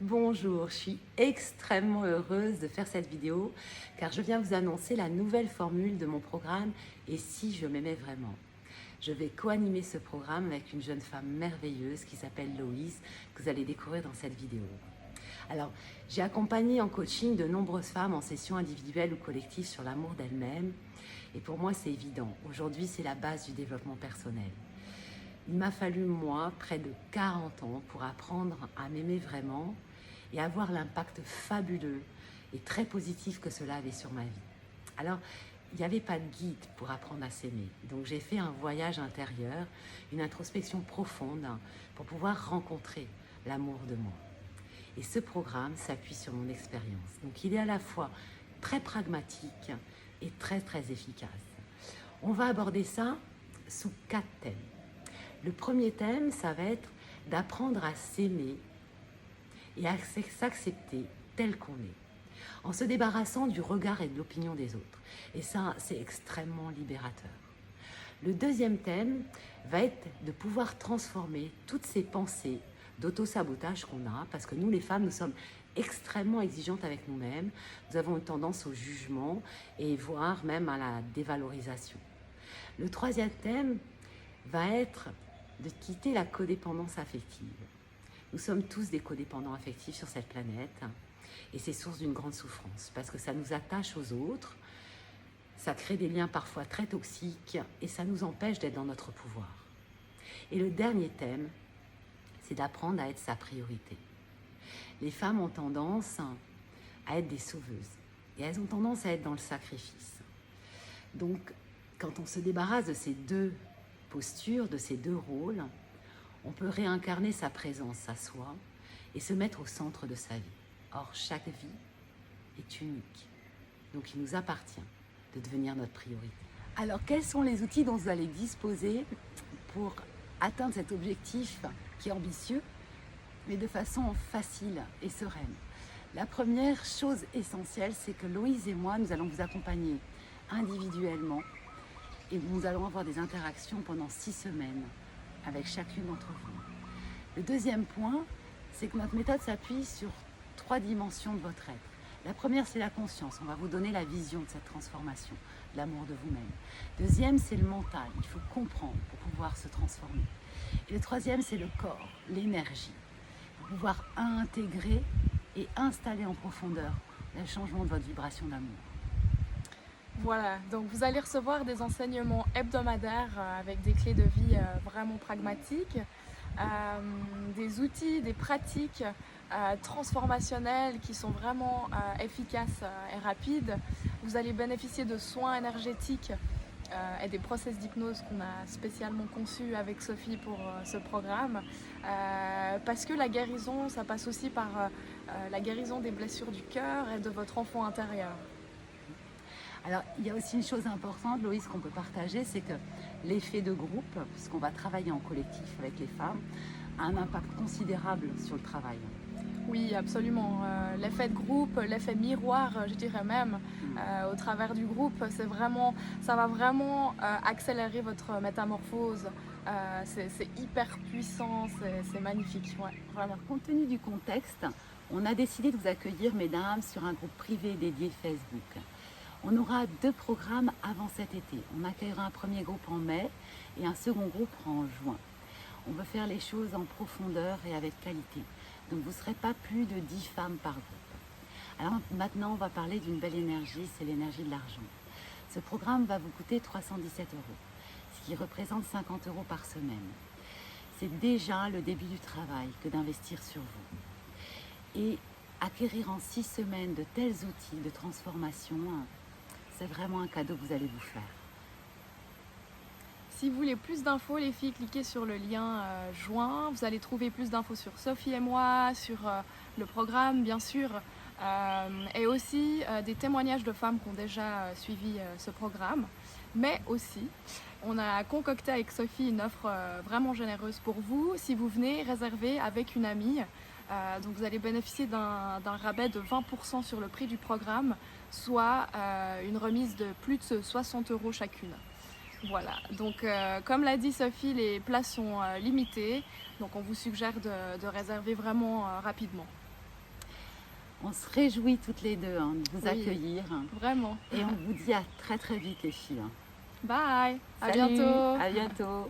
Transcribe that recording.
Bonjour, je suis extrêmement heureuse de faire cette vidéo car je viens vous annoncer la nouvelle formule de mon programme Et si je m'aimais vraiment. Je vais co-animer ce programme avec une jeune femme merveilleuse qui s'appelle Loïse, que vous allez découvrir dans cette vidéo. Alors, j'ai accompagné en coaching de nombreuses femmes en session individuelle ou collective sur l'amour d'elles-mêmes. Et pour moi, c'est évident. Aujourd'hui, c'est la base du développement personnel. Il m'a fallu, moi, près de 40 ans pour apprendre à m'aimer vraiment et à voir l'impact fabuleux et très positif que cela avait sur ma vie. Alors, il n'y avait pas de guide pour apprendre à s'aimer. Donc, j'ai fait un voyage intérieur, une introspection profonde pour pouvoir rencontrer l'amour de moi. Et ce programme s'appuie sur mon expérience. Donc, il est à la fois très pragmatique et très, très efficace. On va aborder ça sous 4 thèmes. Le premier thème, ça va être d'apprendre à s'aimer et à s'accepter tel qu'on est, en se débarrassant du regard et de l'opinion des autres. Et ça, c'est extrêmement libérateur. Le deuxième thème va être de pouvoir transformer toutes ces pensées d'auto-sabotage qu'on a, parce que nous, les femmes, nous sommes extrêmement exigeantes avec nous-mêmes. Nous avons une tendance au jugement et voire même à la dévalorisation. Le troisième thème va être de quitter la codépendance affective. Nous sommes tous des codépendants affectifs sur cette planète et c'est source d'une grande souffrance parce que ça nous attache aux autres, ça crée des liens parfois très toxiques et ça nous empêche d'être dans notre pouvoir. Et le dernier thème, c'est d'apprendre à être sa priorité. Les femmes ont tendance à être des sauveuses et elles ont tendance à être dans le sacrifice. Donc, quand on se débarrasse de ces deux postures, de ces deux rôles, on peut réincarner sa présence à soi et se mettre au centre de sa vie. Or, chaque vie est unique. Donc, il nous appartient de devenir notre priorité. Alors, quels sont les outils dont vous allez disposer pour atteindre cet objectif qui est ambitieux, mais de façon facile et sereine? La première chose essentielle, c'est que Loïse et moi, nous allons vous accompagner individuellement et nous allons avoir des interactions pendant 6 semaines avec chacune d'entre vous. Le deuxième point, c'est que notre méthode s'appuie sur 3 dimensions de votre être. La première, c'est la conscience. On va vous donner la vision de cette transformation, de l'amour de vous-même. Deuxième, c'est le mental. Il faut comprendre pour pouvoir se transformer. Et le troisième, c'est le corps, l'énergie, pour pouvoir intégrer et installer en profondeur le changement de votre vibration d'amour. Voilà, donc vous allez recevoir des enseignements hebdomadaires avec des clés de vie vraiment pragmatiques, des outils, des pratiques transformationnelles qui sont vraiment efficaces et rapides. Vous allez bénéficier de soins énergétiques et des process d'hypnose qu'on a spécialement conçus avec Sophie pour ce programme. Parce que la guérison, ça passe aussi par la guérison des blessures du cœur et de votre enfant intérieur. Alors, il y a aussi une chose importante, Loïse, qu'on peut partager, c'est que l'effet de groupe, puisqu'on va travailler en collectif avec les femmes, a un impact considérable sur le travail. Oui, absolument. L'effet de groupe, l'effet miroir, je dirais même, au travers du groupe, ça va vraiment accélérer votre métamorphose. C'est hyper puissant, c'est magnifique, ouais, vraiment. Compte tenu du contexte, on a décidé de vous accueillir, mesdames, sur un groupe privé dédié Facebook. On aura 2 programmes avant cet été. On accueillera un premier groupe en mai et un second groupe en juin. On veut faire les choses en profondeur et avec qualité. Donc vous ne serez pas plus de 10 femmes par groupe. Alors maintenant, on va parler d'une belle énergie, c'est l'énergie de l'argent. Ce programme va vous coûter 317 €, ce qui représente 50 € par semaine. C'est déjà le début du travail que d'investir sur vous. Et acquérir en 6 semaines de tels outils de transformation, c'est vraiment un cadeau que vous allez vous faire. Si vous voulez plus d'infos, les filles, cliquez sur le lien joint. Vous allez trouver plus d'infos sur Sophie et moi, sur le programme, bien sûr, et aussi des témoignages de femmes qui ont déjà suivi ce programme. Mais aussi, on a concocté avec Sophie une offre vraiment généreuse pour vous si vous venez réserver avec une amie. Donc vous allez bénéficier d'un rabais de 20% sur le prix du programme, soit une remise de plus de 60 € chacune. Voilà, donc comme l'a dit Sophie, les places sont limitées, donc on vous suggère de réserver vraiment rapidement. On se réjouit toutes les deux de vous Oui. accueillir. Vraiment. Et on vous dit à très très vite les filles. Bye, à Salut, bientôt. à bientôt.